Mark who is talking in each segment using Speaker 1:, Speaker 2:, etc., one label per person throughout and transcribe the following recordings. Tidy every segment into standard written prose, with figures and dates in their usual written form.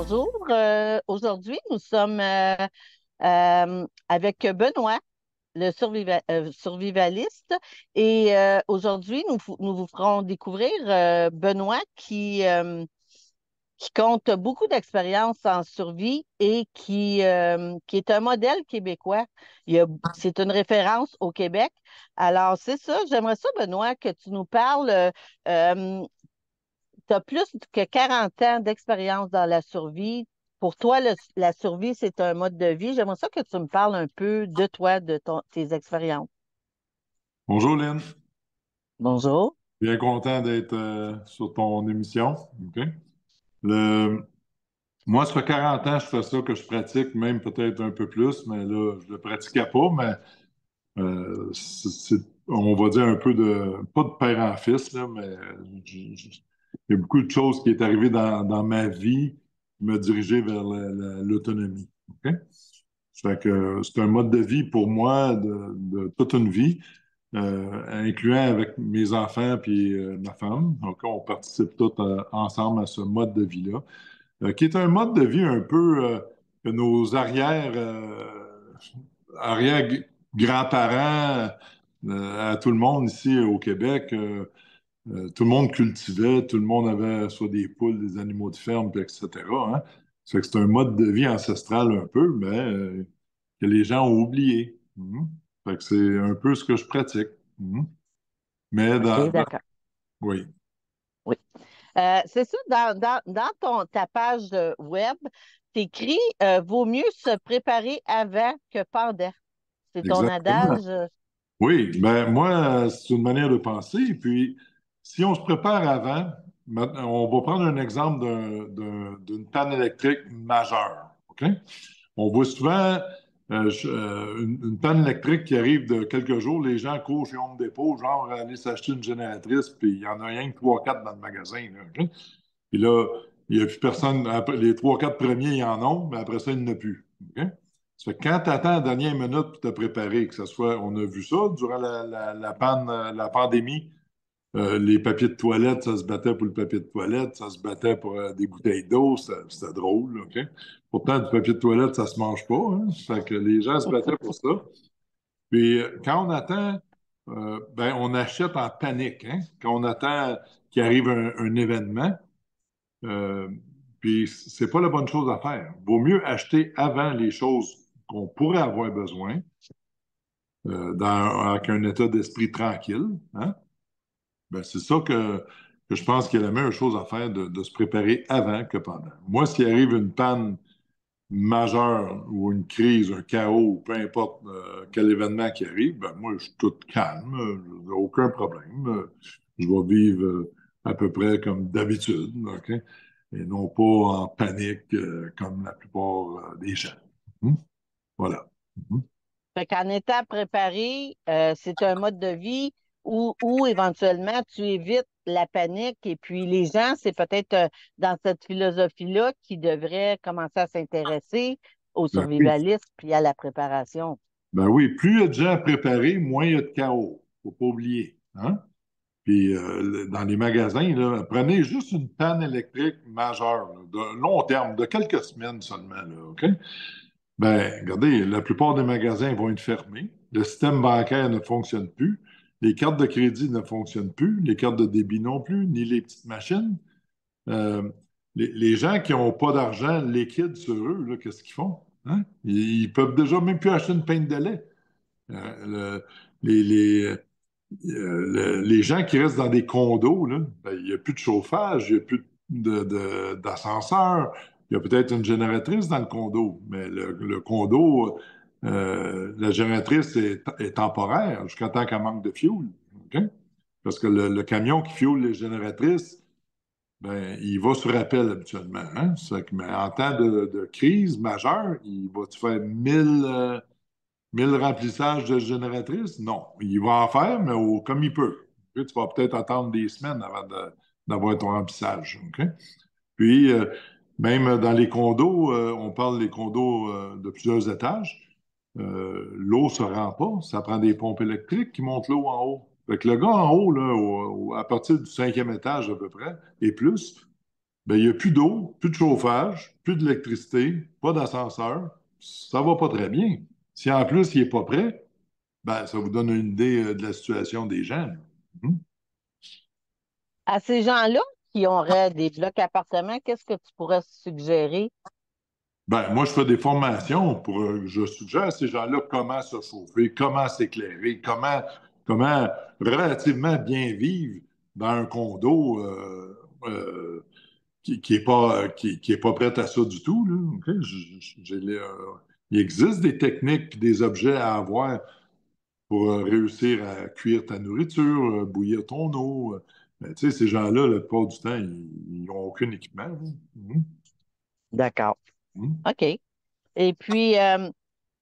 Speaker 1: Bonjour. Aujourd'hui, nous sommes avec Benoît, le survivaliste. Et aujourd'hui, nous vous ferons découvrir Benoît qui compte beaucoup d'expérience en survie et qui est un modèle québécois. C'est une référence au Québec. Alors, c'est ça. J'aimerais ça, Benoît, que tu nous parles. Tu as plus que 40 ans d'expérience dans la survie. Pour toi, la survie, c'est un mode de vie. J'aimerais ça que tu me parles un peu de toi, tes expériences.
Speaker 2: Bonjour Lynn,
Speaker 1: Bonjour.
Speaker 2: bien content d'être sur ton émission. OK? Le... Moi, ça fait 40 ans que je fais ça, que je pratique, même peut-être un peu plus, mais là, je le pratiquais pas, mais on va dire un peu pas de père en fils, là, mais il y a beaucoup de choses qui est arrivé dans ma vie qui m'a dirigé vers l'autonomie. OK? Fait que c'est un mode de vie pour moi de toute une vie. Incluant avec mes enfants puis ma femme. Donc, on participe tous ensemble à ce mode de vie-là, qui est un mode de vie un peu que nos arrière-grands-parents, à tout le monde ici au Québec, tout le monde cultivait, tout le monde avait soit des poules, des animaux de ferme, puis etc. Hein. Ça fait que c'est un mode de vie ancestral un peu, mais que les gens ont oublié. Mhm. Fait que c'est un peu ce que je pratique. Mhm. Mais
Speaker 1: OK, d'accord.
Speaker 2: oui,
Speaker 1: Oui. C'est ça, ta page web, t'écris vaut mieux se préparer avant que pendant. C'est ton
Speaker 2: exactement.
Speaker 1: adage.
Speaker 2: Oui, ben moi, c'est une manière de penser. Puis, si on se prépare avant, on va prendre un exemple d'une panne électrique majeure. OK? On voit souvent une panne électrique qui arrive de quelques jours, les gens courent chez Home Depot, genre aller s'acheter une génératrice, puis il y en a rien que trois, quatre dans le magasin. Là, OK? Puis là, il n'y a plus personne. Les trois, quatre premiers, il y en ont, mais après ça, il n'y en a plus. OK? Ça fait que quand tu attends la dernière minute pour te préparer, que ce soit, on a vu ça durant la panne, la pandémie, les papiers de toilette, ça se battait pour le papier de toilette, ça se battait pour des bouteilles d'eau, c'était drôle, OK? Pourtant, du papier de toilette, ça se mange pas, hein? Fait que les gens se battaient pour ça. Puis quand on attend, ben, on achète en panique, hein? Quand on attend qu'il arrive un événement, euh, puis c'est pas la bonne chose à faire. Vaut mieux acheter avant les choses qu'on pourrait avoir besoin, avec un état d'esprit tranquille. Hein? Ben, c'est ça que je pense qu'il y a la meilleure chose à faire de se préparer avant que pendant. Moi, s'il arrive une panne majeure ou une crise, un chaos, peu importe quel événement qui arrive, ben, moi, je suis tout calme, aucun problème. Je vais vivre à peu près comme d'habitude, OK? Et non pas en panique comme la plupart des gens. Mhm. Voilà. Mhm.
Speaker 1: Fait qu'en étant préparé, c'est un mode de vie où éventuellement tu évites la panique et puis les gens, c'est peut-être dans cette philosophie-là qui devraient commencer à s'intéresser au
Speaker 2: Ben oui.
Speaker 1: survivalisme puis à la préparation.
Speaker 2: Ben oui, plus il y a de gens à préparer, moins il y a de chaos. Faut pas oublier. Hein? Puis dans les magasins, là, prenez juste une panne électrique majeure, là, de long terme, de quelques semaines seulement, là, OK? Ben, regardez, la plupart des magasins vont être fermés. Le système bancaire ne fonctionne plus. Les cartes de crédit ne fonctionnent plus. Les cartes de débit non plus, ni les petites machines. Euh, les gens qui n'ont pas d'argent liquide sur eux, là, qu'est-ce qu'ils font? Hein? Ils peuvent déjà même plus acheter une pinte de lait. Les, les, les gens qui restent dans des condos, là, ben, il n'y a plus de chauffage, il n'y a plus d'ascenseur, il y a peut-être une génératrice dans le condo, mais le condo, la génératrice est temporaire jusqu'à temps qu'elle manque de fioul. OK? Parce que le camion qui fioule les génératrices, ben, il va sur appel habituellement. Hein? Mais en temps de crise majeure, il va-tu faire 1000 remplissages de génératrices? Non. Il va en faire, mais comme il peut. Puis, tu vas peut-être attendre des semaines avant d'avoir ton remplissage. OK? Puis, même dans les condos, on parle des condos de plusieurs étages, l'eau ne se rend pas. Ça prend des pompes électriques qui montent l'eau en haut. Fait que le gars en haut, là, à partir du cinquième étage à peu près, et plus, ben, il n'y a plus d'eau, plus de chauffage, plus d'électricité, pas d'ascenseur. Ça va pas très bien. Si en plus il n'est pas prêt, ben, ça vous donne une idée de la situation des gens, là. Mhm.
Speaker 1: À ces gens-là qui auraient des blocs appartements, qu'est-ce que tu pourrais suggérer?
Speaker 2: Ben, moi, je fais des formations pour, je suggère à ces gens-là comment se chauffer, comment s'éclairer, comment relativement bien vivre dans un condo qui est pas, qui est pas prêt à ça du tout, là. OK? Il existe des techniques et des objets à avoir pour réussir à cuire ta nourriture, bouillir ton eau. Mais tu sais, ces gens-là, la plupart du temps, ils n'ont aucun équipement, là. Mhm.
Speaker 1: D'accord.
Speaker 2: Mhm.
Speaker 1: OK. Et puis,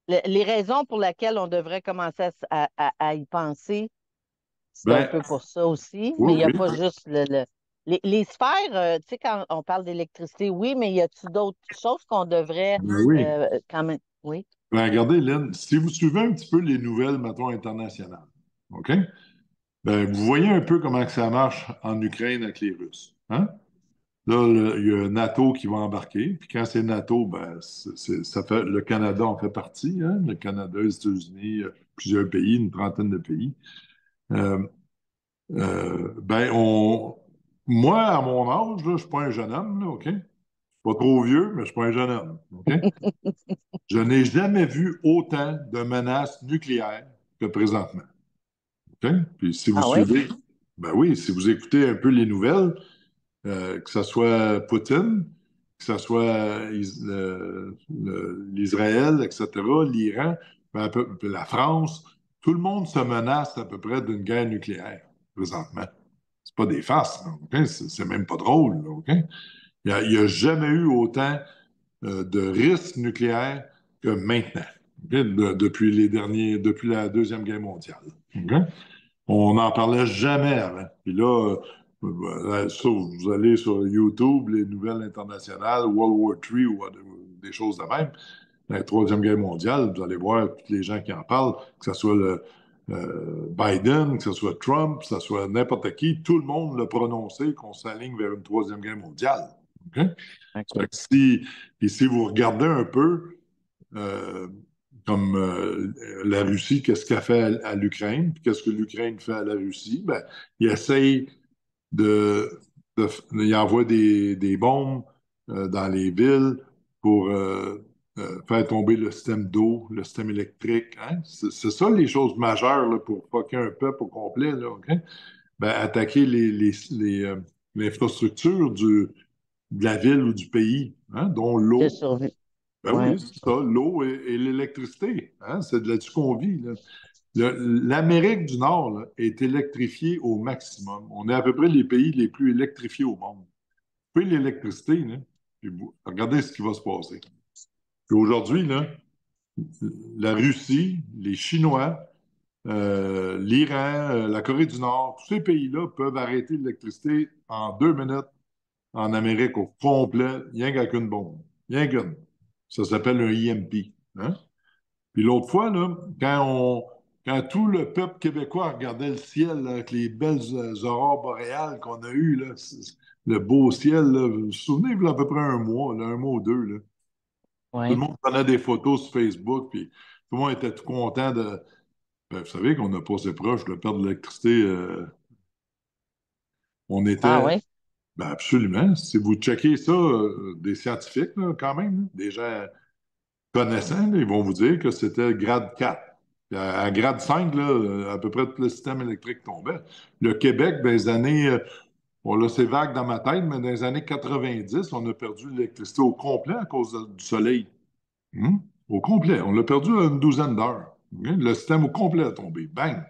Speaker 1: les raisons pour lesquelles on devrait commencer à y penser, c'est un
Speaker 2: Ben,
Speaker 1: peu pour ça aussi, mais il
Speaker 2: oui,
Speaker 1: n'y a
Speaker 2: oui.
Speaker 1: pas juste les sphères, tu sais, quand on parle d'électricité, oui, mais y a-t-il d'autres choses qu'on devrait
Speaker 2: Ben oui.
Speaker 1: quand même. Oui.
Speaker 2: Ben, regardez, Lynn, si vous suivez un petit peu les nouvelles, mettons, internationales, OK? Ben, vous voyez un peu comment que ça marche en Ukraine avec les Russes. Hein? Là, il y a NATO qui va embarquer. Puis quand c'est NATO, ben, ça fait, le Canada en fait partie. Hein? Le Canada, les États-Unis, plusieurs pays, une trentaine de pays. Euh, ben, moi, à mon âge, là, je ne suis pas un jeune homme, là, OK? Je suis pas trop vieux, mais je ne suis pas un jeune homme. OK? Je n'ai jamais vu autant de menaces nucléaires que présentement. OK? Puis si vous
Speaker 1: Ah oui?
Speaker 2: suivez, ben oui, si vous écoutez un peu les nouvelles, que ce soit Poutine, que ce soit l'Israël, etc., l'Iran, la France, tout le monde se menace à peu près d'une guerre nucléaire présentement. C'est pas des farces, là, OK? C'est même pas drôle, là, OK? Il y a jamais eu autant de risques nucléaires que maintenant, OK? Depuis depuis la Deuxième Guerre mondiale. OK? On n'en parlait jamais avant. Puis là, ça, vous allez sur YouTube, les nouvelles internationales, World War III ou des choses de même, la Troisième Guerre mondiale, vous allez voir tous les gens qui en parlent, que ce soit Biden, que ce soit Trump, que ce soit n'importe qui, tout le monde l'a prononcé qu'on s'aligne vers une Troisième Guerre mondiale. OK? Fait
Speaker 1: OK.
Speaker 2: que puis si vous regardez un peu, euh, comme la Russie, qu'est-ce qu'elle fait à l'Ukraine, puis qu'est-ce que l'Ukraine fait à la Russie, ben, il essaye de, il envoie des bombes dans les villes pour faire tomber le système d'eau, le système électrique. Hein? C'est ça les choses majeures là, pour fucker un peuple au complet, là, OK? Ben, attaquer l'infrastructure de la ville ou du pays, hein, dont
Speaker 1: De
Speaker 2: l'eau.
Speaker 1: survie.
Speaker 2: Ben
Speaker 1: Oui.
Speaker 2: oui, c'est ça, l'eau et l'électricité. Hein, c'est de là-dessus qu'on vit, là. L'Amérique du Nord là, est électrifiée au maximum. On est à peu près les pays les plus électrifiés au monde. Puis l'électricité, là, puis regardez ce qui va se passer. Puis aujourd'hui, là, la Russie, les Chinois, l'Iran, la Corée du Nord, tous ces pays-là peuvent arrêter l'électricité en 2 minutes en Amérique au complet, rien qu'avec une bombe. Rien qu'une. Ça s'appelle un EMP. Hein? Puis l'autre fois, là, quand tout le peuple québécois regardait le ciel là, avec les belles aurores boréales qu'on a eues, là, le beau ciel, là, vous vous souvenez, il y a à peu près un mois, là, un mois ou deux, là, tout le
Speaker 1: Oui.
Speaker 2: monde prenait des photos sur Facebook, puis tout le monde était tout content de. Ben, vous savez qu'on a passé proche de perdre l'électricité. On
Speaker 1: Ah
Speaker 2: était.
Speaker 1: oui?
Speaker 2: Ben absolument. Si vous checkez ça, des scientifiques, là, quand même, là, des gens connaissants, là, ils vont vous dire que c'était grade 4. À grade 5, là, à peu près tout le système électrique tombait. Le Québec, dans les années, bon là c'est vague dans ma tête, mais dans les années 90, on a perdu l'électricité au complet à cause du soleil. Hum? Au complet. On l'a perdu à une douzaine d'heures. OK? Le système au complet a tombé. Bang!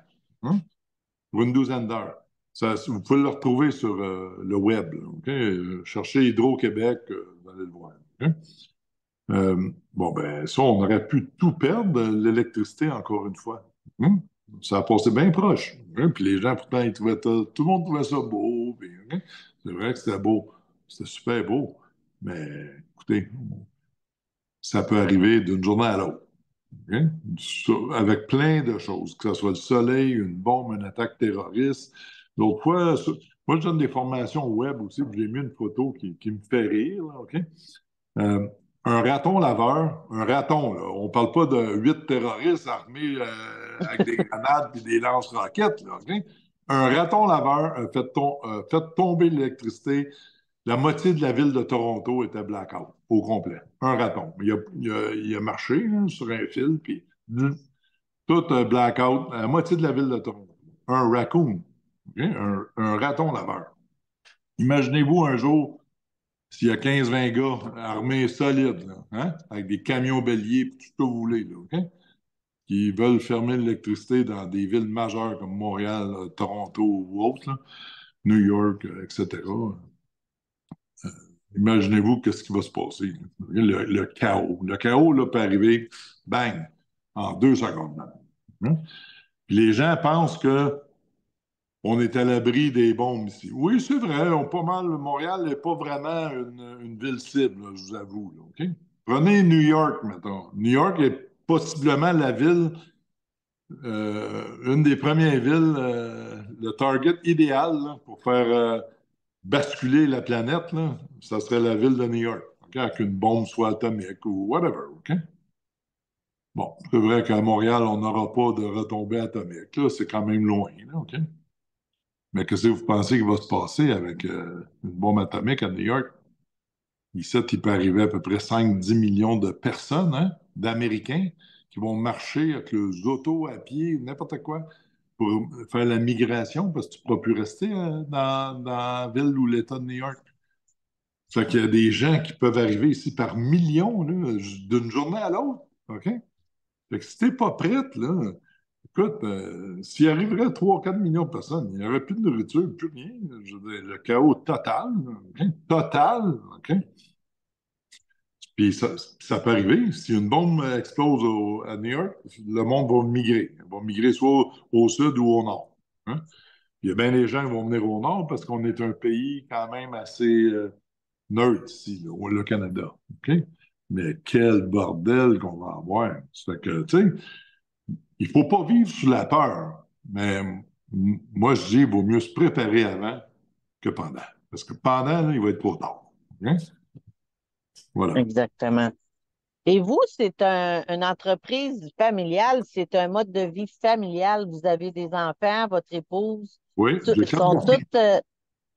Speaker 2: Hum? Pour une douzaine d'heures. Vous pouvez le retrouver sur le web, là, OK? Cherchez Hydro-Québec, vous allez le voir. OK? Bon, ben, ça, on aurait pu tout perdre, l'électricité, encore une fois. Hum? Ça a passé bien proche. Hein? Puis les gens, pourtant, tout le monde trouvait ça beau. Puis, hein? C'est vrai que c'était beau. C'était super beau. Mais écoutez, ça peut arriver d'une journée à l'autre. Hein? Avec plein de choses, que ce soit le soleil, une bombe, une attaque terroriste. L'autre fois, Moi, je donne des formations web aussi, puis j'ai mis une photo qui me fait rire, là, OK? Euh, un raton laveur, un raton, là, on ne parle pas de 8 terroristes armés avec des grenades et des lance-roquettes, là, OK? Un raton laveur a fait tomber l'électricité. La moitié de la ville de Toronto était blackout au complet. Un raton. Il a marché là, sur un fil, puis tout blackout, la moitié de la ville de Toronto. Un raccoon, OK? Un raton laveur. Imaginez-vous un jour s'il y a 15-20 gars armés solides, là, hein, avec des camions béliers, tout ce que vous voulez, là, OK, qui veulent fermer l'électricité dans des villes majeures comme Montréal, Toronto ou autres, là, New York, etc. Imaginez-vous qu'est-ce qui va se passer. Le chaos. Le chaos là, peut arriver, bang, en 2 secondes. Hein? Puis les gens pensent que on est à l'abri des bombes ici. Oui, c'est vrai, pas mal. Montréal n'est pas vraiment une ville cible, là, je vous avoue. Là, OK? Prenez New York, mettons. New York est possiblement la ville, une des premières villes, le target idéal là, pour faire basculer la planète, là, ça serait la ville de New York, OK? Avec une bombe soit atomique ou whatever. OK? Bon, c'est vrai qu'à Montréal, on n'aura pas de retombée atomique. Là, c'est quand même loin. Là, OK? Mais qu'est-ce que vous pensez qu'il va se passer avec une bombe atomique à New York? Ici, il peut arriver à peu près 5-10 millions de personnes, hein, d'Américains, qui vont marcher avec leurs autos, à pied, n'importe quoi, pour faire la migration, parce que tu ne pourras plus rester dans la ville ou l'État de New York. Fait qu'il y a des gens qui peuvent arriver ici par millions, là, d'une journée à l'autre. OK? Fait que si t'es pas prête, là, écoute, s'il arriverait 3-4 millions de personnes, il n'y aurait plus de nourriture, plus rien. Je veux dire, le chaos total, là, OK? Total, OK? Puis ça peut arriver. Si une bombe explose à New York, le monde va migrer. Il va migrer soit au sud ou au nord. Hein? Il y a bien des gens qui vont venir au nord parce qu'on est un pays quand même assez neutre ici, là, le Canada. OK? Mais quel bordel qu'on va avoir. C'est que, tu sais, il ne faut pas vivre sous la peur. Mais moi, je dis, il vaut mieux se préparer avant que pendant. Parce que pendant, là, il va être trop tard. OK? Voilà.
Speaker 1: Exactement. Et vous, c'est une entreprise familiale, c'est un mode de vie familial. Vous avez des enfants, votre épouse.
Speaker 2: Oui, j'ai quatre
Speaker 1: Sont
Speaker 2: garçons.
Speaker 1: toutes
Speaker 2: Oui,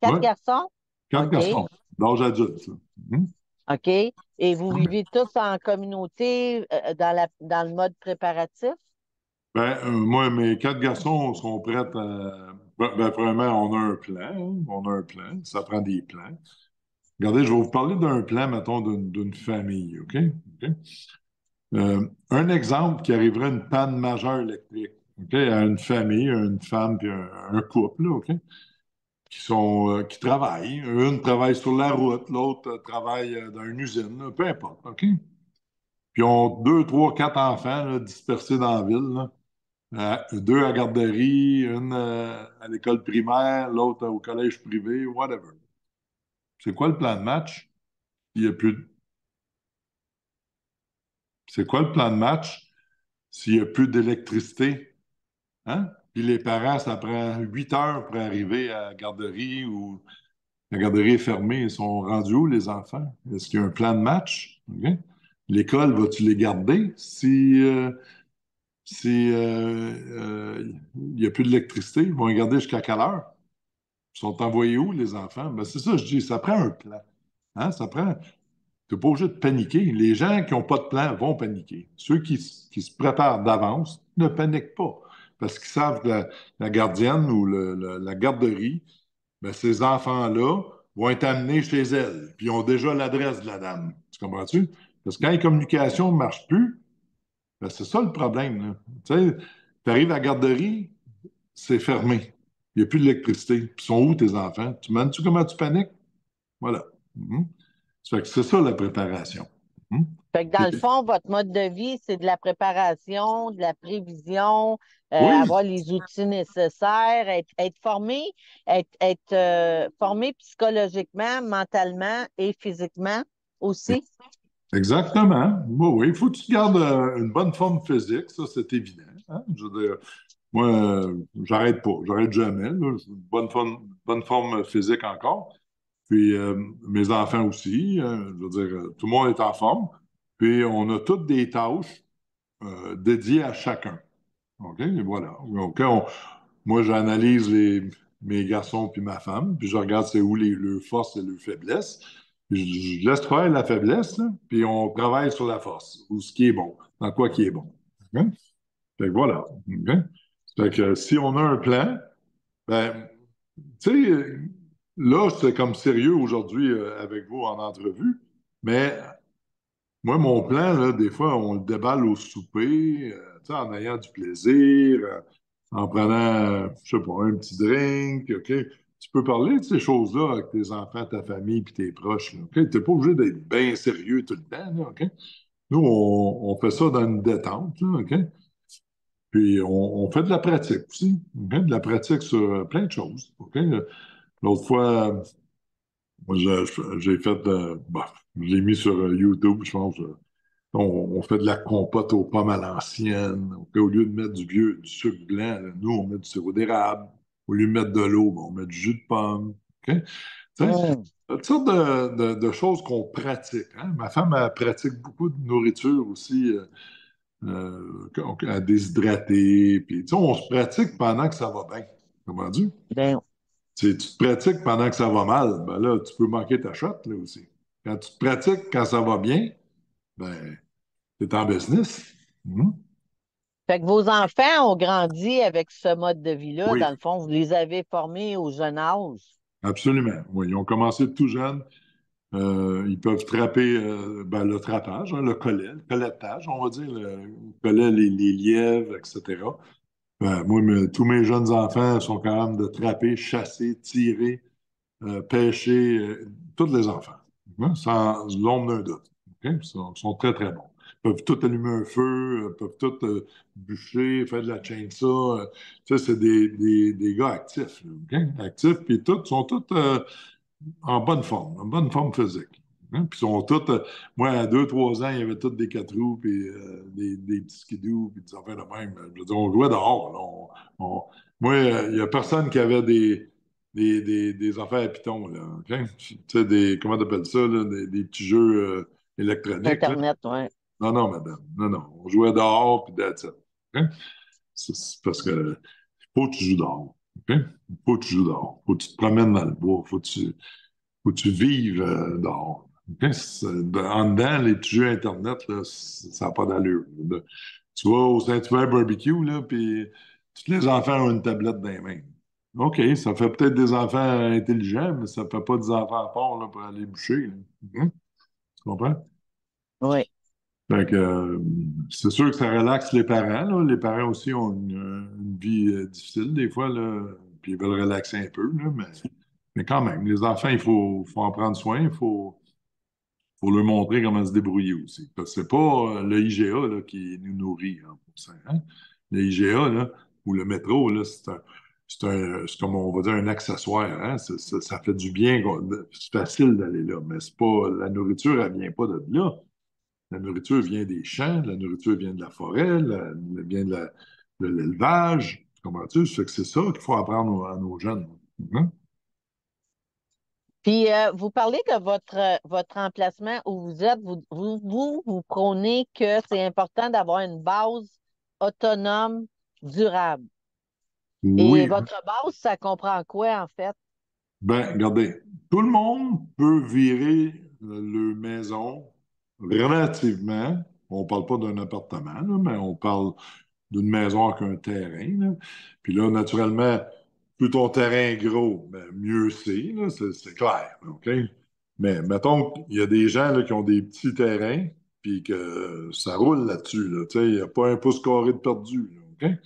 Speaker 1: quatre garçons?
Speaker 2: quatre
Speaker 1: OK.
Speaker 2: garçons. D'âge adulte, là.
Speaker 1: OK. Et vous vivez tous en communauté dans le mode préparatif?
Speaker 2: Ben, moi, mes quatre garçons sont prêts à. Vraiment, on a un plan. Hein. On a un plan. Ça prend des plans. Regardez, je vais vous parler d'un plan, mettons, d'une famille. OK? OK? Un exemple qui arriverait une panne majeure électrique. OK? À une famille, une femme puis un couple, là, OK? Qui travaillent. Une travaille sur la route, l'autre travaille dans une usine, là, peu importe. OK? Puis ils ont 2, 3, 4 enfants là, dispersés dans la ville. Là. Deux à garderie, une à l'école primaire, l'autre au collège privé, whatever. C'est quoi le plan de match? Il y a plus de- C'est quoi le plan de match s'il n'y a plus d'électricité? Hein? Puis les parents, ça prend 8 heures pour arriver à la garderie ou la garderie est fermée. Ils sont rendus où, les enfants? Est-ce qu'il y a un plan de match? OK? L'école, vas-tu les garder si il n'y a plus d'électricité? Ils vont les garder jusqu'à quelle heure? Ils sont envoyés où, les enfants? Ben, c'est ça, je dis, ça prend un plan. Hein? Ça prend. Tu n'es pas obligé de paniquer. Les gens qui n'ont pas de plan vont paniquer. Ceux qui se préparent d'avance ne paniquent pas. Parce qu'ils savent que la gardienne ou la garderie, ben, ces enfants-là vont être amenés chez elle. Puis ils ont déjà l'adresse de la dame. Tu comprends-tu? Parce que quand les communications ne marchent plus, ben, c'est ça le problème. Là. Tu sais, tu arrives à la garderie, c'est fermé. Il n'y a plus d'électricité. Puis ils sont où tes enfants? Tu demandes-tu comment tu paniques? Voilà. Mhm. Ça fait que c'est ça la préparation. Mhm.
Speaker 1: Fait que dans le fond, votre mode de vie, c'est de la préparation, de la prévision,
Speaker 2: Oui,
Speaker 1: avoir les outils nécessaires, être formé, formé psychologiquement, mentalement et physiquement aussi.
Speaker 2: exactement. Oui, oui. Il faut que tu gardes une bonne forme physique, ça c'est évident. Hein. Je veux dire, Moi, j'arrête pas. J'arrête jamais, là. J'ai une bonne forme physique encore. Puis mes enfants aussi. Je veux dire, tout le monde est en forme. Puis on a toutes des tâches dédiées à chacun. OK? Et voilà. Donc, moi, j'analyse mes garçons puis ma femme, puis je regarde c'est où leurs forces et leurs faiblesses. Puis je laisse travailler la faiblesse, là, puis on travaille sur la force, ou ce qui est bon, dans quoi qui est bon. OK? Fait que voilà. OK? Fait que si on a un plan, ben, tu sais, là, c'est comme sérieux aujourd'hui avec vous en entrevue, mais moi, mon plan, là, des fois, on le déballe au souper, tu sais, en ayant du plaisir, en prenant, je sais pas, un petit drink, OK? Tu peux parler de ces choses-là avec tes enfants, ta famille puis tes proches, là, OK? T'es pas obligé d'être bien sérieux tout le temps, là, OK? Nous, on fait ça dans une détente, là, OK? Puis on fait de la pratique aussi, OK? De la pratique sur plein de choses, OK? L'autre fois, moi, j'ai fait, bah, je l'ai mis sur YouTube, je pense. On fait de la compote aux pommes à l'ancienne. Au lieu de mettre du sucre blanc, là, nous, on met du sirop d'érable. Au lieu de mettre de l'eau, ben, on met du jus de pomme. OK? Tu sais,
Speaker 1: Hum.
Speaker 2: toutes sortes de choses qu'on pratique. Hein? Ma femme, elle pratique beaucoup de nourriture aussi à déshydrater. Puis, tu sais, on se pratique pendant que ça va bien. Comment dire?
Speaker 1: Ben,
Speaker 2: Tu te pratiques pendant que ça va mal, ben là, tu peux manquer ta shot, là aussi. Quand tu te pratiques quand ça va bien, ben, t'es en business. Mhm.
Speaker 1: fait que vos enfants ont grandi avec ce mode de vie-là.
Speaker 2: Oui,
Speaker 1: Dans le fond, vous les avez formés au jeune âge.
Speaker 2: absolument. Oui, ils ont commencé tout jeunes. Ils peuvent trapper ben, le trappage, hein, le colletage, on va dire, collet les lièvres, etc. Ben, moi, tous mes jeunes enfants sont quand même de trapper, chasser, tirer, pêcher, tous les enfants, hein, sans l'ombre d'un doute. OK? Ils sont très, très bons. Ils peuvent tout allumer un feu, peuvent tout bûcher, faire de la chainsaw. Ça, c'est des gars actifs, là, OK? Actifs, puis sont tous en bonne forme physique. Hein? Puis ils sont tous, moi, à 2, 3 ans, il y avait tous des 4 roues, puis des petits skidoo, puis des affaires de même. Je veux dire, on jouait dehors, là. Moi, il n'y a personne qui avait des affaires à piton, là. OK? Tu sais, comment tu appelles ça, là? Des petits jeux électroniques, là.
Speaker 1: Internet, oui.
Speaker 2: Non, non, madame. Non, non. On jouait dehors, puis that's it. OK? C'est parce que faut que tu joues dehors. OK? Faut que tu joues dehors. Faut que tu te promènes dans le bois. Faut que tu vives dehors. OK? En dedans, les petits jeux Internet, là, ça n'a pas d'allure. Tu vas au Saint-Hubert Barbecue, là, puis tous les enfants ont une tablette dans les mains. OK, ça fait peut-être des enfants intelligents, mais ça ne fait pas des enfants forts là, pour aller boucher, là. Tu comprends?
Speaker 1: Oui.
Speaker 2: Fait que, c'est sûr que ça relaxe les parents, là. Les parents aussi ont une vie difficile des fois, là, puis ils veulent relaxer un peu, là, mais quand même, les enfants, faut en prendre soin, faut leur montrer comment se débrouiller aussi. Parce que c'est pas le IGA là, qui nous nourrit en pourcent, hein. Le IGA, là, ou le métro, là, c'est comme on va dire un accessoire. Hein. Ça fait du bien. C'est facile d'aller là, mais c'est pas, la nourriture, elle vient pas de là. La nourriture vient des champs, la nourriture vient de la forêt, elle vient de l'élevage. Comprends-tu? Ça fait que c'est ça qu'il faut apprendre à nos jeunes. Hein.
Speaker 1: Puis, vous parlez de votre emplacement où vous êtes. Vous prônez que c'est important d'avoir une base autonome, durable. Et
Speaker 2: Oui,
Speaker 1: votre base, ça comprend quoi, en fait?
Speaker 2: ben, regardez, tout le monde peut virer leur maison relativement. On parle pas d'un appartement, là, mais on parle d'une maison avec un terrain, là. Puis là, naturellement, plus ton terrain est gros, ben, mieux c'est, là, c'est clair, OK? Mais mettons qu'il y a des gens là, qui ont des petits terrains, puis que ça roule là-dessus, là, tu sais, il n'y a pas un pouce carré de perdu, là, OK?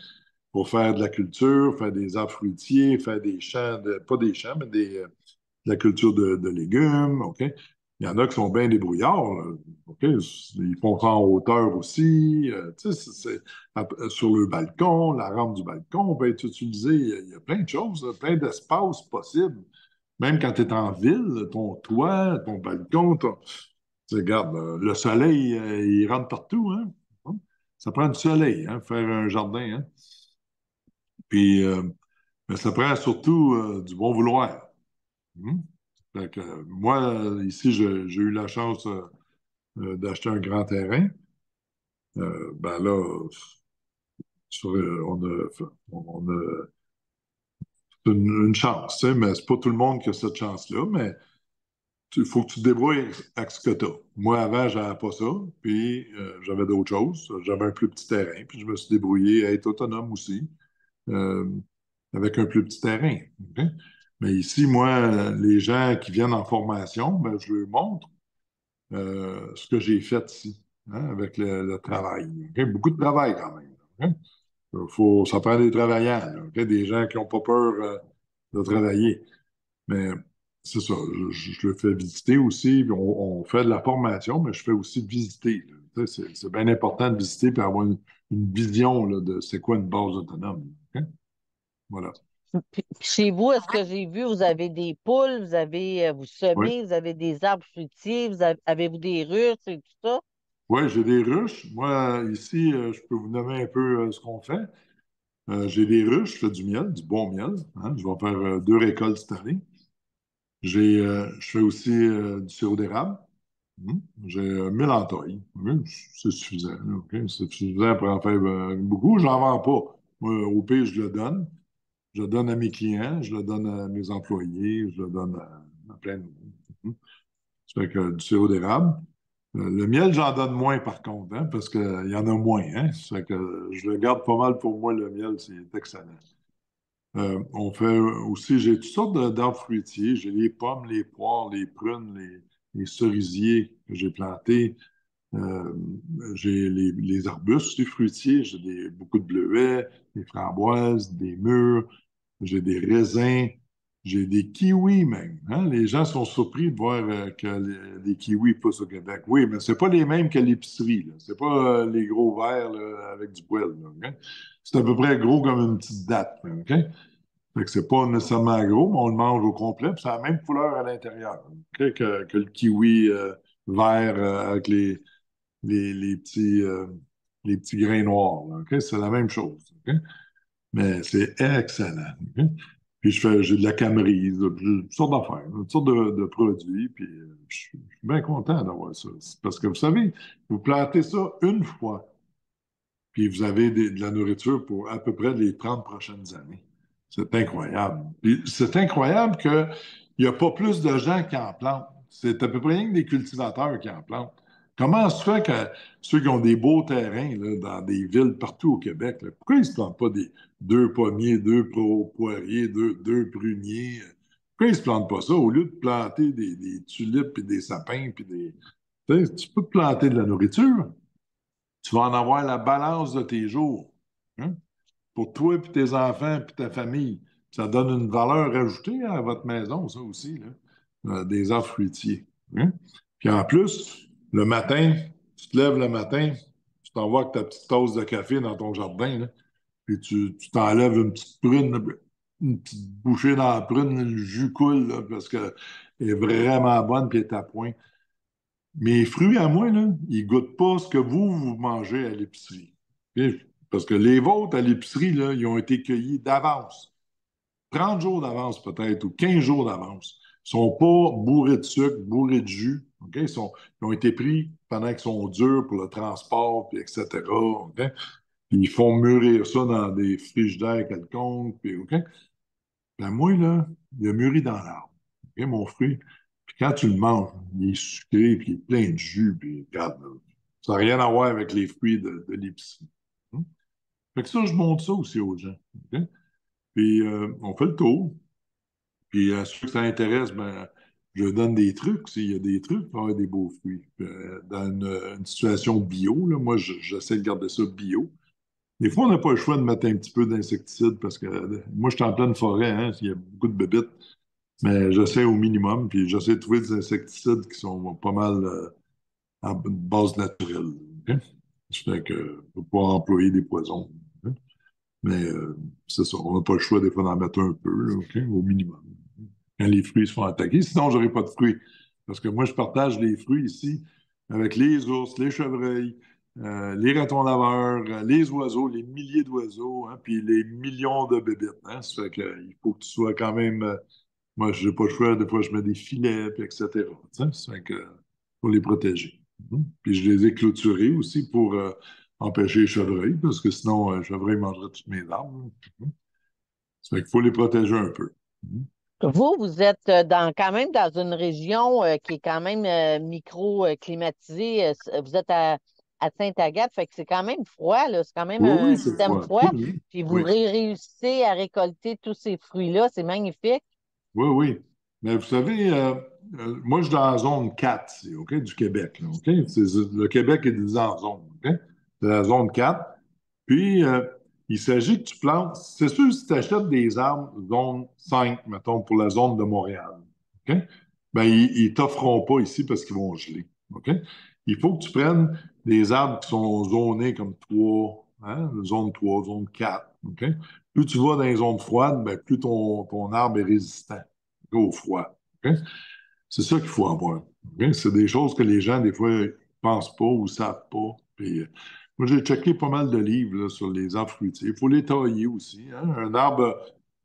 Speaker 2: Pour faire de la culture, faire des arbres fruitiers, faire des champs, pas des champs, mais de la culture de légumes, OK? Il y en a qui sont bien débrouillards, là, OK? Ils font ça en hauteur aussi, tu sais, sur le balcon, la rampe du balcon peut être utilisée. Il y a plein de choses, là, plein d'espaces possibles. Même quand tu es en ville, ton toit, ton balcon, tu regardes, le soleil, il rentre partout, hein? Ça prend du soleil, hein, faire un jardin, hein? Puis, mais ça prend surtout du bon vouloir. Hmm? Fait que, moi, ici, j'ai eu la chance d'acheter un grand terrain. Ben là, on a une chance, tu sais, mais c'est pas tout le monde qui a cette chance-là, mais il faut que tu te débrouilles avec ce que tu as. Moi, avant, j'avais pas ça, puis j'avais d'autres choses. J'avais un plus petit terrain, puis je me suis débrouillé à être autonome aussi, euh, avec un plus petit terrain. OK? Mais ici, moi, les gens qui viennent en formation, ben, je leur montre ce que j'ai fait ici, hein, avec le travail. OK? Beaucoup de travail quand même. OK? Ça prend des travailleurs, là, OK? Des gens qui n'ont pas peur de travailler. Mais c'est ça, je le fais visiter aussi. Puis on fait de la formation, mais je fais aussi de visiter, là. Tu sais, c'est bien important de visiter et avoir une vision là, de c'est quoi une base autonome. OK? Voilà.
Speaker 1: Puis chez vous, est-ce que j'ai vu, vous avez des poules, vous
Speaker 2: Oui.
Speaker 1: semez, vous avez des arbres fruitiers, avez-vous des ruches et tout ça?
Speaker 2: Oui, j'ai des ruches. Moi, ici, je peux vous nommer un peu ce qu'on fait. J'ai des ruches, je fais du miel, du bon miel, hein. Je vais faire 2 récoltes cette année. Je fais aussi du sirop d'érable. J'ai 1 000 entailles. Oui, c'est suffisant, là, OK? C'est suffisant pour en faire beaucoup. J'en vends pas. Moi, au pire, je le donne. Je le donne à mes clients, je le donne à mes employés, je le donne à plein de monde. Ça fait que du sirop d'érable. Le miel, j'en donne moins par contre, hein, parce qu'il y en a moins. Hein. Ça fait que je le garde pas mal pour moi, le miel, c'est excellent. On fait aussi, j'ai toutes sortes d'arbres fruitiers. J'ai les pommes, les poires, les prunes, les cerisiers que j'ai plantés. Euh, j'ai les arbustes aussi fruitiers. J'ai beaucoup de bleuets, des framboises, des mûres. J'ai des raisins. J'ai des kiwis même. Hein. Les gens sont surpris de voir que les kiwis poussent au Québec. Oui, mais c'est pas les mêmes qu'à l'épicerie, là. C'est pas les gros verres là, avec du poil, là, OK? C'est à peu près gros comme une petite date, là, OK? Fait que c'est pas nécessairement gros, mais on le mange au complet, puis c'est la même couleur à l'intérieur, OK, que le kiwi vert avec les petits grains noirs, là, OK? C'est la même chose, OK? Mais c'est excellent, OK? Puis j'ai de la camerise, j'ai toutes sortes d'affaires, toutes sortes de produits, puis je suis bien content d'avoir ça. C'est parce que vous savez, vous plantez ça une fois, puis vous avez de la nourriture pour à peu près les 30 prochaines années. C'est incroyable. Puis c'est incroyable qu'il n'y a pas plus de gens qui en plantent. C'est à peu près rien que des cultivateurs qui en plantent. Comment se fait que ceux qui ont des beaux terrains là, dans des villes partout au Québec, là, pourquoi ils ne se plantent pas deux pommiers, poiriers, deux pruniers? Pourquoi ils ne se plantent pas ça au lieu de planter des tulipes et des sapins puis des. Tu sais, tu peux te planter de la nourriture, tu vas en avoir la balance de tes jours. Hein? Pour toi, puis tes enfants, puis ta famille. Ça donne une valeur ajoutée à votre maison, ça aussi, là. Des arbres fruitiers. Hein? Puis en plus, le matin, tu te lèves le matin, tu t'en vas avec ta petite tasse de café dans ton jardin, là, puis tu t'enlèves une petite prune, là, une petite bouchée dans la prune, le jus coule, là, parce qu'elle est vraiment bonne, puis elle est à point. Mes fruits à moi, là, ils goûtent pas ce que vous mangez à l'épicerie. OK? Parce que les vôtres à l'épicerie, là, ils ont été cueillis d'avance. 30 jours d'avance peut-être, ou 15 jours d'avance. Ils sont pas bourrés de sucre, bourrés de jus. OK? Ils ont été pris pendant qu'ils sont durs pour le transport, puis etc. OK? Puis ils font mûrir ça dans des frigidaires quelconques. Puis, OK? Ben moi, là, il a mûri dans l'arbre. OK, mon fruit. Puis quand tu le manges, il est sucré, puis il est plein de jus, puis regarde, là, ça n'a rien à voir avec les fruits de l'épicerie. Hum? Fait que ça, je montre ça aussi aux gens. OK? Puis on fait le tour. Puis à ceux que ça intéresse, ben, je leur donne des trucs. S'il y a des trucs pour avoir des beaux fruits. Puis, dans une situation bio, là, moi, j'essaie de garder ça bio. Des fois, on n'a pas le choix de mettre un petit peu d'insecticide parce que moi, je suis en pleine forêt, hein, il y a beaucoup de bébites. Mais j'essaie au minimum, puis j'essaie de trouver des insecticides qui sont pas mal à base naturelle. OK? Je fais que faut pas employer des poisons. OK? Mais c'est ça, on n'a pas le choix des fois d'en mettre un peu, là, OK? Au minimum. Quand les fruits se font attaquer, sinon j'aurai pas de fruits. Parce que moi, je partage les fruits ici avec les ours, les chevreuils, les ratons laveurs, les oiseaux, les milliers d'oiseaux, hein, puis les millions de bébites. Hein. Ça fait que, il faut que tu sois quand même. Moi, je n'ai pas le choix. Des fois, je mets des filets, puis etc. Tu sais. Ça fait que, pour les protéger. Puis je les ai clôturés aussi pour empêcher les chevreuils, parce que sinon, les chevreuils mangeraient toutes mes arbres. Mhm. Ça fait qu'il faut les protéger un peu. Mhm.
Speaker 1: Vous êtes quand même dans une région qui est quand même micro-climatisée. Vous êtes à Sainte-Agathe, fait que c'est quand même froid, là. C'est quand même
Speaker 2: Oui,
Speaker 1: un
Speaker 2: oui, c'est
Speaker 1: système
Speaker 2: froid.
Speaker 1: froid.
Speaker 2: Oui, oui.
Speaker 1: Puis vous
Speaker 2: Oui.
Speaker 1: réussissez à récolter tous ces fruits-là. C'est magnifique.
Speaker 2: Oui, oui. Mais vous savez, moi, je suis dans la zone 4, ici, OK, du Québec. Là, OK? Le Québec est divisé en zones. OK? C'est la zone 4. Puis, il s'agit que tu plantes. C'est sûr, si tu achètes des arbres zone 5, mettons, pour la zone de Montréal, OK? Ben, ils ne t'offront pas ici parce qu'ils vont geler. OK? Il faut que tu prennes des arbres qui sont zonés comme 3, hein? Zone 3, zone 4. OK? Plus tu vas dans les zones froides, ben, plus ton arbre est résistant au froid. OK? C'est ça qu'il faut avoir. OK? C'est des choses que les gens, des fois, ne pensent pas ou ne savent pas. Puis, moi, j'ai checké pas mal de livres là, sur les arbres fruitiers. Il faut les tailler aussi. Hein? Un arbre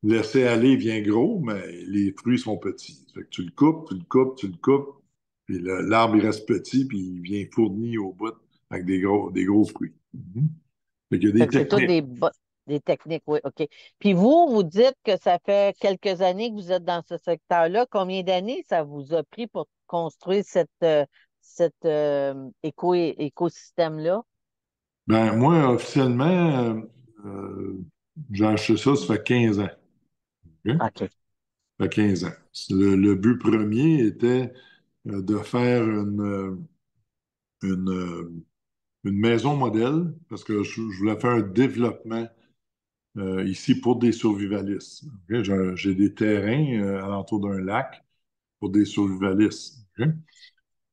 Speaker 2: laissé aller vient gros, mais les fruits sont petits. Fait que tu le coupes, tu le coupes, tu le coupes, puis l'arbre, il reste petit, puis il vient fourni au bout avec des gros fruits. Mhm. Fait qu'il y a
Speaker 1: Fait
Speaker 2: des
Speaker 1: que c'est toutes
Speaker 2: techniques.
Speaker 1: des techniques, oui, OK. Puis vous dites que ça fait quelques années que vous êtes dans ce secteur-là. Combien d'années ça vous a pris pour construire cet écosystème-là?
Speaker 2: Ben, moi, officiellement, j'ai acheté ça, ça fait 15 ans. OK?
Speaker 1: OK.
Speaker 2: Ça fait 15 ans. Le but premier était de faire une, euh, une maison modèle, parce que je voulais faire un développement ici pour des survivalistes. OK? J'ai des terrains alentour d'un lac pour des survivalistes. OK?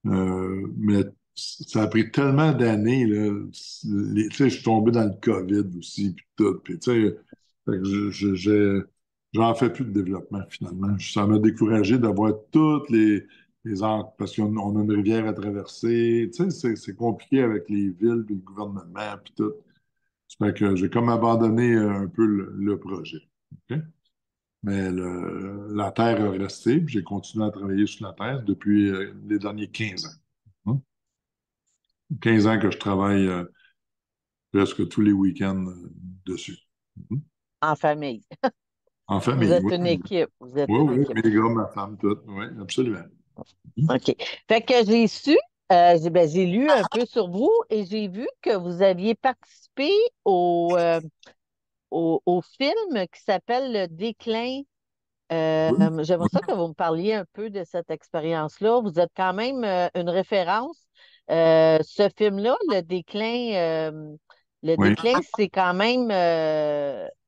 Speaker 2: Mais ça a pris tellement d'années, là. Tu sais, je suis tombé dans le COVID aussi, puis tout. Puis, tu sais, fait que j'en fais plus de développement, finalement. Ça m'a découragé d'avoir toutes les encres, parce qu'on a une rivière à traverser. Tu sais, c'est compliqué avec les villes, puis le gouvernement, puis tout. Ça fait que j'ai comme abandonné un peu le projet. OK? Mais la terre est restée, puis j'ai continué à travailler sur la terre depuis les derniers 15 ans. Hein? 15 ans que je travaille presque tous les week-ends dessus. Mhm.
Speaker 1: En famille.
Speaker 2: En
Speaker 1: Vous
Speaker 2: famille,
Speaker 1: êtes
Speaker 2: oui.
Speaker 1: une équipe. Vous êtes
Speaker 2: Oui,
Speaker 1: une
Speaker 2: oui,
Speaker 1: équipe.
Speaker 2: mes gars, ma femme, tout. Oui, absolument. Mhm.
Speaker 1: OK. Fait que j'ai su, j'ai lu un peu sur vous et j'ai vu que vous aviez participé au film qui s'appelle Le Déclin.
Speaker 2: Oui,
Speaker 1: J'aimerais
Speaker 2: oui,
Speaker 1: ça que vous me parliez un peu de cette expérience-là. Vous êtes quand même une référence. Ce film-là, Le
Speaker 2: oui.
Speaker 1: Déclin, c'est quand même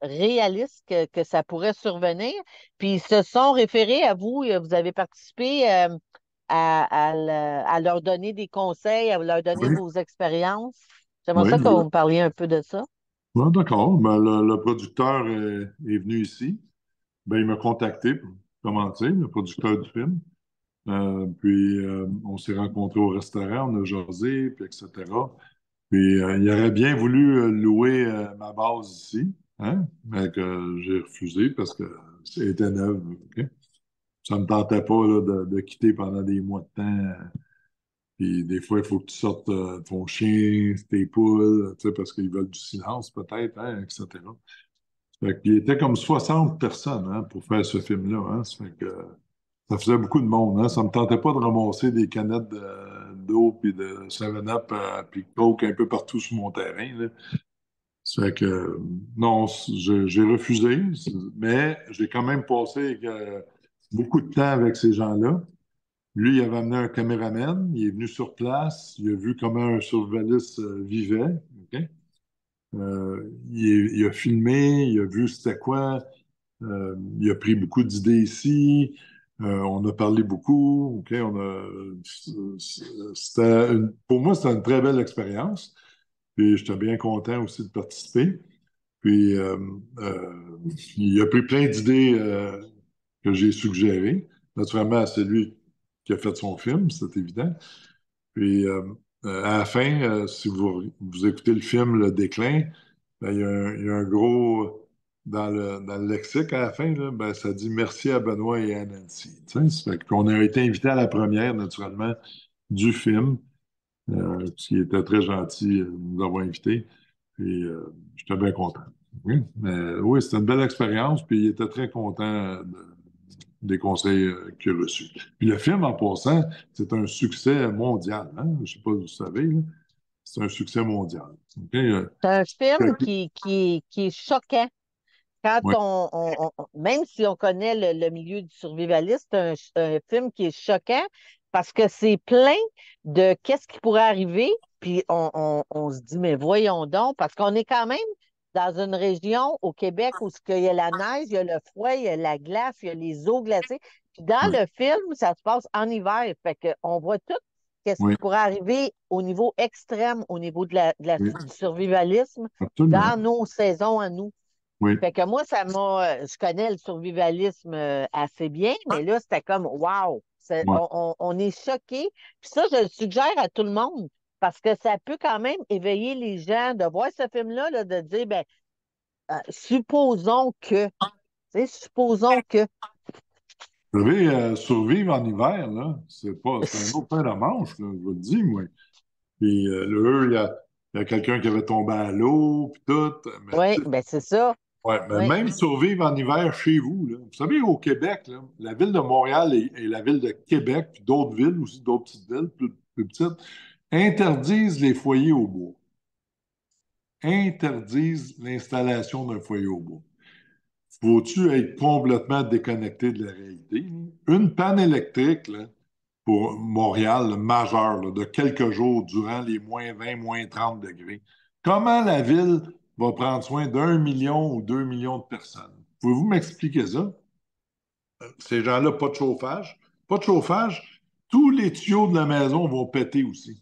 Speaker 1: réaliste que ça pourrait survenir. Puis ils se sont référés à vous. Vous avez participé à leur donner des conseils, à leur donner
Speaker 2: Oui,
Speaker 1: vos expériences. J'aimerais
Speaker 2: oui.
Speaker 1: ça que vous me parliez un peu de ça.
Speaker 2: Bon, d'accord. Ben, le producteur est venu ici. Ben, il m'a contacté pour commenter, le producteur du film. Puis, on s'est rencontrés au restaurant, on a jasé, puis etc. Puis, il aurait bien voulu louer ma base ici, hein? Mais que j'ai refusé parce que c'était neuf. OK? Ça ne me tentait pas là, de quitter pendant des mois de temps. Puis, des fois, il faut que tu sortes ton chien, tes poules, tu sais, parce qu'ils veulent du silence, peut-être, hein, etc. Fait qu'il était comme 60 personnes hein, pour faire ce film-là. Hein? Ça fait que ça faisait beaucoup de monde. Hein? Ça me tentait pas de ramasser des canettes d'eau puis de 7-Up puis de Coke un peu partout sur mon terrain. Là. Ça fait que non, j'ai refusé, mais j'ai quand même passé beaucoup de temps avec ces gens-là. Lui, il avait amené un caméraman, il est venu sur place, il a vu comment un survivaliste vivait. OK? Il a filmé, il a vu c'était quoi. Il a pris beaucoup d'idées ici. On a parlé beaucoup. OK, pour moi, c'était une très belle expérience. Puis j'étais bien content aussi de participer. Puis il a pris plein d'idées que j'ai suggérées. Naturellement, c'est lui qui a fait son film, c'est évident. Puis à la fin, si vous écoutez le film Le Déclin, ben, il y a un gros, dans le lexique à la fin, là, ben, ça dit merci à Benoît et à Nancy. Tu sais, ça fait qu'on a été invité à la première, naturellement, du film, qui était très gentil de nous avoir invités. Puis j'étais bien content. Oui, mais oui, c'était une belle expérience, puis il était très content des conseils qu'il a reçus. Puis le film, en passant, c'est un succès mondial. Hein? Je ne sais pas si vous savez, là. C'est un succès mondial. OK?
Speaker 1: C'est un film
Speaker 2: Ok.
Speaker 1: qui est choquant. Quand
Speaker 2: Ouais,
Speaker 1: même si on connaît le milieu du survivaliste, c'est un film qui est choquant parce que c'est plein de qu'est-ce qui pourrait arriver, puis on se dit, mais voyons donc, parce qu'on est quand même dans une région au Québec où il y a la neige, il y a le froid, il y a la glace, il y a les eaux glacées. Puis dans
Speaker 2: ouais,
Speaker 1: le film, ça se passe en hiver. Fait qu'on voit tout qu'est-ce qui
Speaker 2: oui,
Speaker 1: pourrait arriver au niveau extrême, au niveau
Speaker 2: oui,
Speaker 1: du survivalisme
Speaker 2: absolument.
Speaker 1: dans nos saisons à nous.
Speaker 2: Oui.
Speaker 1: Fait que moi, je connais le survivalisme assez bien, mais là, c'était comme, wow,
Speaker 2: Ouais.
Speaker 1: on est choqués. Puis ça, je le suggère à tout le monde parce que ça peut quand même éveiller les gens de voir ce film-là, là, de dire, ben, supposons que, tu sais, supposons que.
Speaker 2: Vous savez, survivre en hiver, là, c'est un autre pain de manche, là, je vous le dis, moi. Puis là, il y a quelqu'un qui avait tombé à l'eau, puis tout. Mais,
Speaker 1: Oui,
Speaker 2: tu sais,
Speaker 1: ben c'est ça.
Speaker 2: ouais, mais
Speaker 1: Oui,
Speaker 2: même survivre en hiver chez vous, là. Vous savez, au Québec, là, la ville de Montréal et la ville de Québec, puis d'autres villes aussi, d'autres petites villes plus petites, interdisent les foyers au bois. Interdisent l'installation d'un foyer au bois. Faut-tu être complètement déconnecté de la réalité? Une panne électrique, là, pour Montréal, là, majeure, là, de quelques jours durant les -20, -30 degrés, comment la ville va prendre soin d'1 million ou 2 millions de personnes? Pouvez-vous m'expliquer ça? Ces gens-là, pas de chauffage. Pas de chauffage, tous les tuyaux de la maison vont péter aussi.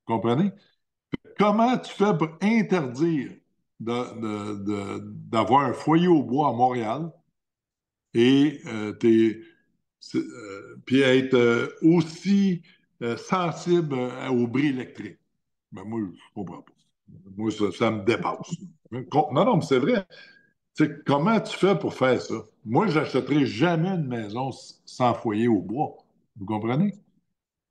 Speaker 2: Vous comprenez? Comment tu fais pour interdire d'avoir un foyer au bois à Montréal et puis être aussi sensible au bris électrique? Ben, moi, je comprends pas. Moi, ça me dépasse. Non, non, mais c'est vrai. Tu sais, comment tu fais pour faire ça? Moi, j'achèterai jamais une maison sans foyer au bois. Vous comprenez?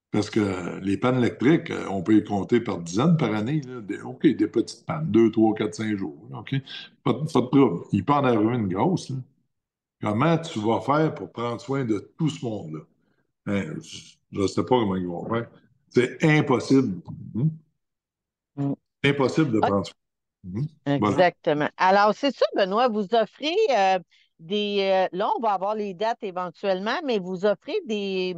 Speaker 2: Parce que les pannes électriques, on peut y compter par dizaines par année. Là. OK, des petites pannes, 2, 3, 4, 5 jours. Là, OK? Pas de problème. Il peut en arriver une grosse. Là. Comment tu vas faire pour prendre soin de tout ce monde-là? Hein, je ne sais pas comment ils vont faire. C'est impossible. Mhm.
Speaker 1: mm,
Speaker 2: Impossible de
Speaker 1: OK,
Speaker 2: prendre soin. Mhm. Voilà.
Speaker 1: exactement. Alors, c'est ça, Benoît, vous offrez là, on va avoir les dates éventuellement, mais vous offrez des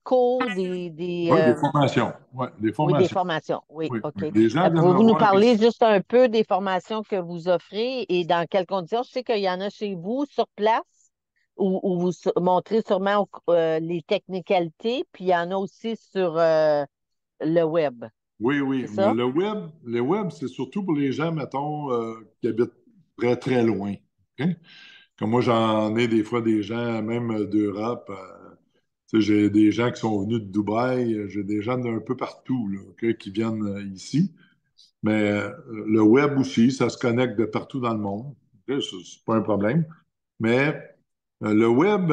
Speaker 1: cours,
Speaker 2: Oui, des formations. Oui, des
Speaker 1: oui, des
Speaker 2: formations.
Speaker 1: formations. Oui,
Speaker 2: Oui,
Speaker 1: OK.
Speaker 2: oui. Les gens viennent me
Speaker 1: Pouvez-vous nous
Speaker 2: voir
Speaker 1: parler
Speaker 2: ici.
Speaker 1: juste un peu des formations que vous offrez et dans quelles conditions? Je sais qu'il y en a chez vous sur place où vous montrez sûrement les technicalités, puis il y en a aussi sur le web.
Speaker 2: Oui,
Speaker 1: C'est
Speaker 2: oui. Mais
Speaker 1: ça?
Speaker 2: le web, c'est surtout pour les gens, mettons, qui habitent très, très loin. OK? Comme moi, j'en ai des fois des gens, même d'Europe. Tu sais, j'ai des gens qui sont venus de Dubaï, j'ai des gens d'un peu partout là, OK, qui viennent ici. Mais le web aussi, ça se connecte de partout dans le monde. OK? C'est pas un problème. Mais le web,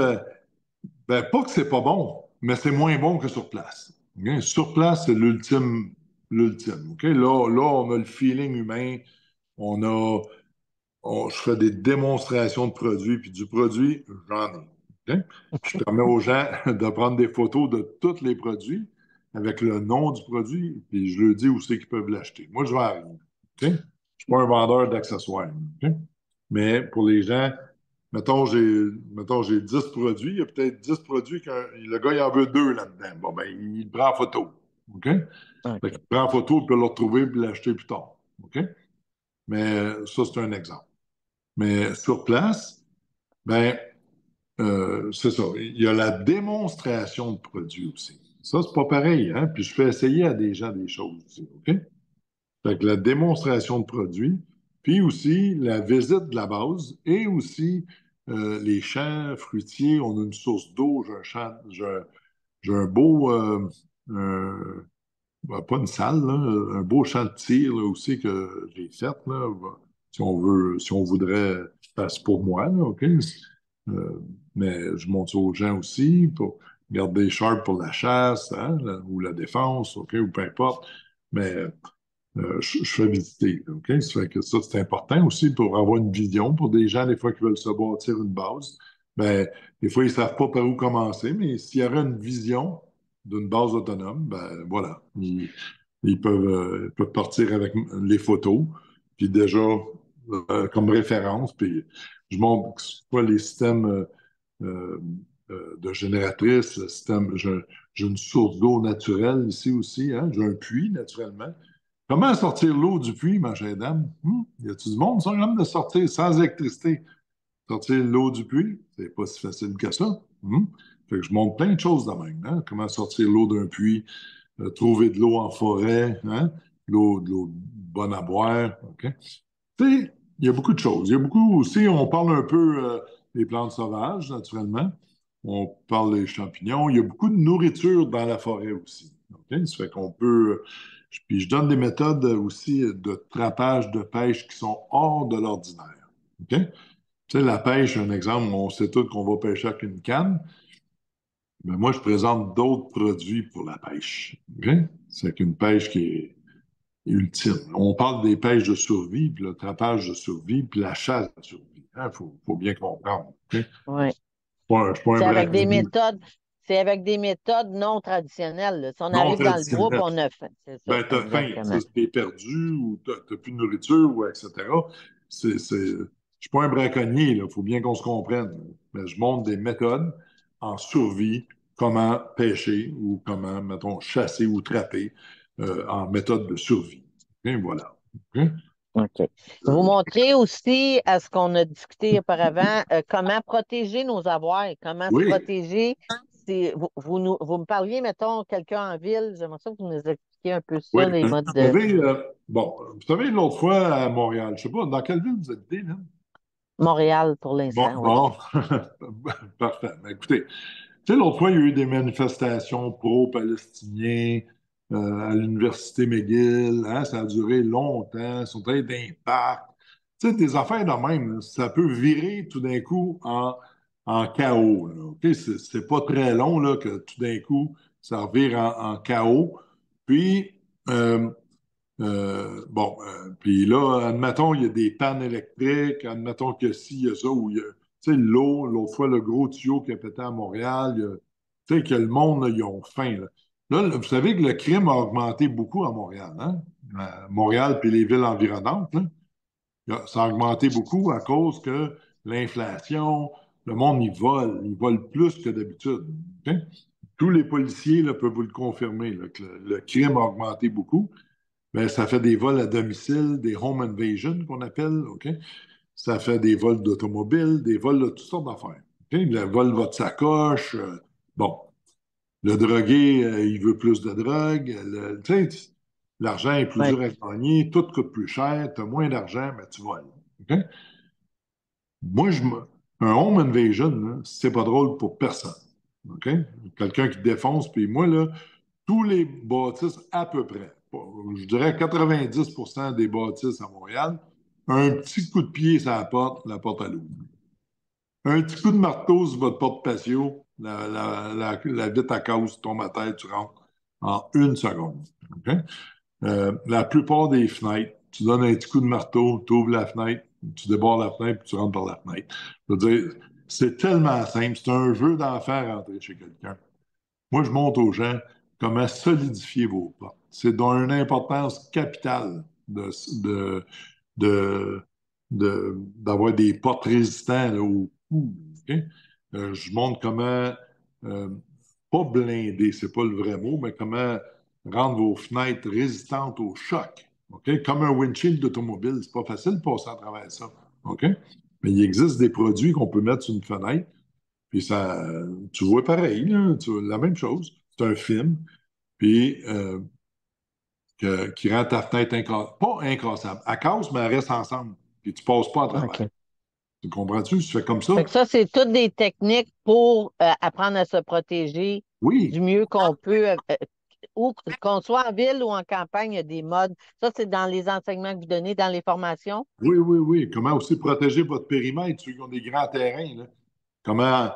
Speaker 2: ben, pas que c'est pas bon, mais c'est moins bon que sur place. OK? Sur place, c'est l'ultime. OK? Là, on a le feeling humain, on a, je fais des démonstrations de produits, puis du produit, j'en ai. OK? Je permets aux gens de prendre des photos de tous les produits avec le nom du produit, puis je leur dis où c'est qu'ils peuvent l'acheter. Moi, je vends rien. OK? Je ne suis pas un vendeur d'accessoires. OK? Mais pour les gens, mettons, j'ai 10 produits, il y a peut-être 10 produits que le gars, il en veut deux là-dedans. Bon, ben, il prend en photo. OK? Fait
Speaker 1: OK.
Speaker 2: qu'il prend en photo, il peut le retrouver et l'acheter plus tard. OK? Mais ça, c'est un exemple. Mais sur place, ben, c'est ça. Il y a la démonstration de produits aussi. Ça, c'est pas pareil, hein? Puis je fais essayer à des gens des choses aussi, OK? Fait que la démonstration de produits, puis aussi la visite de la base et aussi les champs fruitiers. On a une source d'eau, j'ai un champ, j'ai un beau pas une salle, là, un beau champ de tir là, aussi que j'ai fait, là, si on voudrait, c'est pour moi, là, OK? Mais je montre ça aux gens aussi pour garder sharp pour la chasse, hein, ou la défense, OK, ou peu importe. Mais je fais visiter, OK? Ça fait que ça, c'est important aussi pour avoir une vision pour des gens, des fois, qui veulent se bâtir une base. Ben, des fois, ils ne savent pas par où commencer, mais s'il y aurait une vision d'une base autonome, ben voilà. Ils peuvent partir avec les photos, puis déjà, comme référence, puis je montre que ce soit les systèmes euh, de génératrices, le système, j'ai une source d'eau naturelle ici aussi, hein? J'ai un puits, naturellement. Comment sortir l'eau du puits, ma chère dame? Y a-tu du monde, ça, même de sortir sans électricité? Sortir l'eau du puits, c'est pas si facile que ça. Fait que je montre plein de choses de même, hein? Comment sortir l'eau d'un puits, trouver de l'eau en forêt, hein? De l'eau bonne à boire, OK? Tu sais, il y a beaucoup de choses. Il y a beaucoup aussi, on parle un peu des plantes sauvages, naturellement. On parle des champignons. Il y a beaucoup de nourriture dans la forêt aussi. OK? Ça fait qu'on peut. Puis je donne des méthodes aussi de trappage, de pêche qui sont hors de l'ordinaire. OK? Tu sais, la pêche, un exemple, on sait tous qu'on va pêcher avec une canne, mais moi, je présente d'autres produits pour la pêche. OK? C'est qu'une pêche qui est ultime. On parle des pêches de survie, puis le trappage de survie, puis la chasse de survie. Faut bien comprendre. OK?
Speaker 1: Oui.
Speaker 2: Je suis pas un
Speaker 1: C'est avec des
Speaker 2: braconnier.
Speaker 1: méthodes, c'est avec des méthodes non traditionnelles, là. Si on
Speaker 2: Non
Speaker 1: arrive dans le bois, puis
Speaker 2: traditionnel.
Speaker 1: on a faim. C'est ça,
Speaker 2: Ben, t'as faim.
Speaker 1: exactement.
Speaker 2: Si t'es perdu ou t'as plus de nourriture, ou etc. Je suis pas un braconnier, là. Faut bien qu'on se comprenne. Mais je montre des méthodes en survie, comment pêcher ou comment, mettons, chasser ou trapper en méthode de survie. Et voilà. OK?
Speaker 1: OK. Vous montrez aussi, à ce qu'on a discuté auparavant, comment protéger nos avoirs, comment se
Speaker 2: Oui.
Speaker 1: protéger. Vous me parliez, mettons, quelqu'un en ville, j'aimerais ça que vous nous expliquiez un peu
Speaker 2: Oui,
Speaker 1: ça, les
Speaker 2: vous
Speaker 1: modes de
Speaker 2: savez, bon, vous savez, l'autre fois à Montréal, je sais pas, dans quelle ville vous habitez, là?
Speaker 1: Montréal pour
Speaker 2: Bon,
Speaker 1: l'instant, oui.
Speaker 2: bon, parfait. Mais écoutez, tu sais, l'autre fois, il y a eu des manifestations pro-palestiniens à l'université McGill, hein, ça a duré longtemps, ils sont allés dans les parcs. Tu sais, des affaires de même, là, ça peut virer tout d'un coup en chaos, là, OK? C'est pas très long là, que tout d'un coup, ça revire en chaos. Puis, euh, bon, puis là, admettons, il y a des pannes électriques, admettons que si, il y a ça, ou il y a, tu sais, l'eau, l'autre fois, le gros tuyau qui a pété à Montréal, tu sais, que le monde, là, ils ont faim, là. Là, vous savez que le crime a augmenté beaucoup à Montréal, hein? Montréal puis les villes environnantes, là. Ça a augmenté beaucoup à cause que l'inflation, le monde, il vole plus que d'habitude. OK? Tous les policiers là, peuvent vous le confirmer, là, que le crime a augmenté beaucoup. Ben, ça fait des vols à domicile, des home invasion qu'on appelle, OK? Ça fait des vols d'automobile, des vols de toutes sortes d'affaires. OK? Le vol de votre sacoche. Bon, le drogué, il veut plus de drogue. Tu sais, l'argent est plus
Speaker 1: Oui.
Speaker 2: dur à gagner, tout coûte plus cher, tu as moins d'argent, mais tu voles. OK? Moi, un home invasion, là, c'est pas drôle pour personne. OK? Quelqu'un qui défonce, puis moi, là, tous les bâtisses, à peu près, je dirais 90% des bâtisses à Montréal, un petit coup de pied sur la porte à l'eau. Un petit coup de marteau sur votre porte patio, la vitre à cause tombe à terre, tu rentres en une seconde. OK? La plupart des fenêtres, tu donnes un petit coup de marteau, tu ouvres la fenêtre, tu débordes la fenêtre, puis tu rentres par la fenêtre. Je veux dire, c'est tellement simple. C'est un jeu d'enfer rentrer chez quelqu'un. Moi, je montre aux gens comment solidifier vos portes. C'est d'une importance capitale de, d'avoir des portes résistantes là, aux coups. OK? Je montre comment, euh, pas blinder, c'est pas le vrai mot, mais comment rendre vos fenêtres résistantes au choc. OK? Comme un windshield d'automobile, c'est pas facile de passer à travers ça. OK? Mais il existe des produits qu'on peut mettre sur une fenêtre puis ça, tu vois pareil, là, tu vois la même chose. C'est un film, puis qui rend ta fenêtre pas incassable. Elle casse, mais elle reste ensemble. Puis tu passes pas à travers.
Speaker 1: OK.
Speaker 2: Tu comprends-tu? Tu fais comme ça.
Speaker 1: Fait que ça, c'est toutes des techniques pour apprendre à se protéger
Speaker 2: Oui,
Speaker 1: du mieux qu'on peut. ou qu'on soit en ville ou en campagne, il y a des modes. Ça, c'est dans les enseignements que vous donnez, dans les formations.
Speaker 2: Oui, oui, oui. Comment aussi protéger votre périmètre, ceux qui ont des grands terrains, là. Comment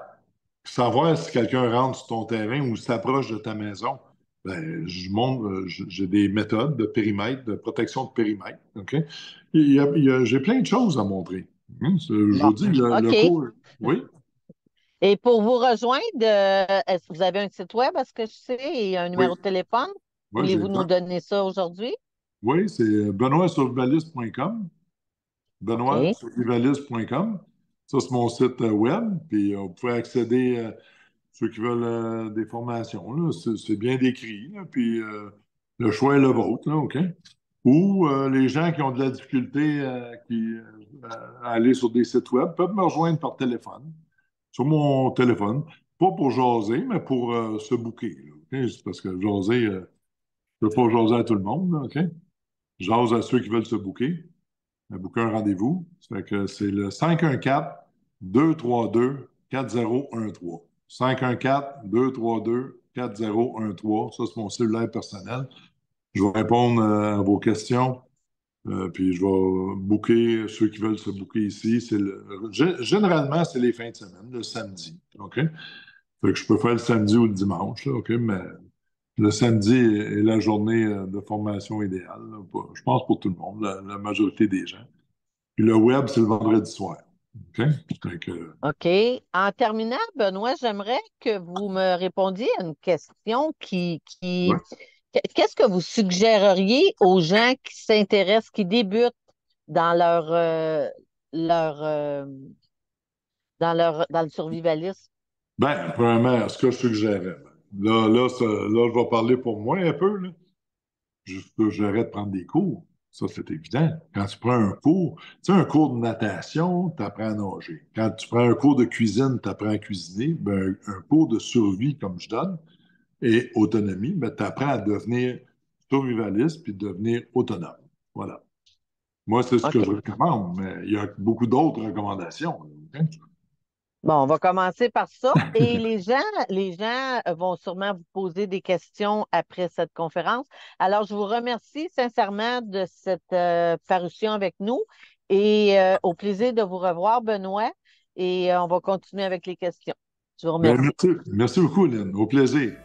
Speaker 2: savoir si quelqu'un rentre sur ton terrain ou s'approche de ta maison. Ben, j'ai des méthodes de périmètre, de protection de périmètre. OK? J'ai plein de choses à montrer. Je
Speaker 1: Bon,
Speaker 2: vous dis, le
Speaker 1: OK.
Speaker 2: cours, oui,
Speaker 1: Et pour vous rejoindre, est-ce que vous avez un site web, est-ce que je sais, et un
Speaker 2: oui,
Speaker 1: numéro de téléphone?
Speaker 2: oui, j'ai
Speaker 1: Voulez-vous
Speaker 2: le
Speaker 1: nous
Speaker 2: temps.
Speaker 1: donner ça aujourd'hui?
Speaker 2: Oui, c'est benoîtsurvivaliste.com.
Speaker 1: OK.
Speaker 2: Benoîtsurvivaliste.com. Ça, c'est mon site web. Puis, vous pouvez accéder, ceux qui veulent des formations, là. C'est bien décrit, là. Puis, le choix est le vôtre, là, OK? Ou les gens qui ont de la difficulté à aller sur des sites web peuvent me rejoindre par téléphone, sur mon téléphone, pas pour jaser, mais pour se booker, là, OK? C'est parce que jaser, je ne peux pas jaser à tout le monde, là, OK? Je jase à ceux qui veulent se booker, booker un rendez-vous. Ça fait que c'est le 514-232-4013. 514-232-4013. Ça, c'est mon cellulaire personnel. Je vais répondre à vos questions. Puis je vais booker ceux qui veulent se booker ici. Généralement, c'est les fins de semaine, le samedi. OK? Fait que je peux faire le samedi ou le dimanche, là, OK? Mais le samedi est la journée de formation idéale, là, je pense pour tout le monde, la majorité des gens. Puis le web, c'est le vendredi soir. OK? Fait que,
Speaker 1: OK. En terminant, Benoît, j'aimerais que vous me répondiez à une question
Speaker 2: ouais.
Speaker 1: Qu'est-ce que vous suggéreriez aux gens qui s'intéressent, qui débutent dans leur, dans le survivalisme?
Speaker 2: Ben, premièrement, ce que je suggérais, là, je vais parler pour moi un peu, là. Je suggérais de prendre des cours. Ça, c'est évident. Quand tu prends un cours, tu sais, un cours de natation, tu apprends à nager. Quand tu prends un cours de cuisine, tu apprends à cuisiner. Ben, un cours de survie, comme je donne, et autonomie, ben, tu apprends à devenir survivaliste puis devenir autonome. Voilà. Moi, c'est ce que
Speaker 1: OK.
Speaker 2: je recommande, mais il y a beaucoup d'autres recommandations. OK?
Speaker 1: Bon, on va commencer par ça. Et les gens vont sûrement vous poser des questions après cette conférence. Alors, je vous remercie sincèrement de cette parution avec nous et au plaisir de vous revoir, Benoît. Et on va continuer avec les questions. Je vous
Speaker 2: Ben,
Speaker 1: remercie.
Speaker 2: merci. Merci beaucoup, Lynn. Au plaisir.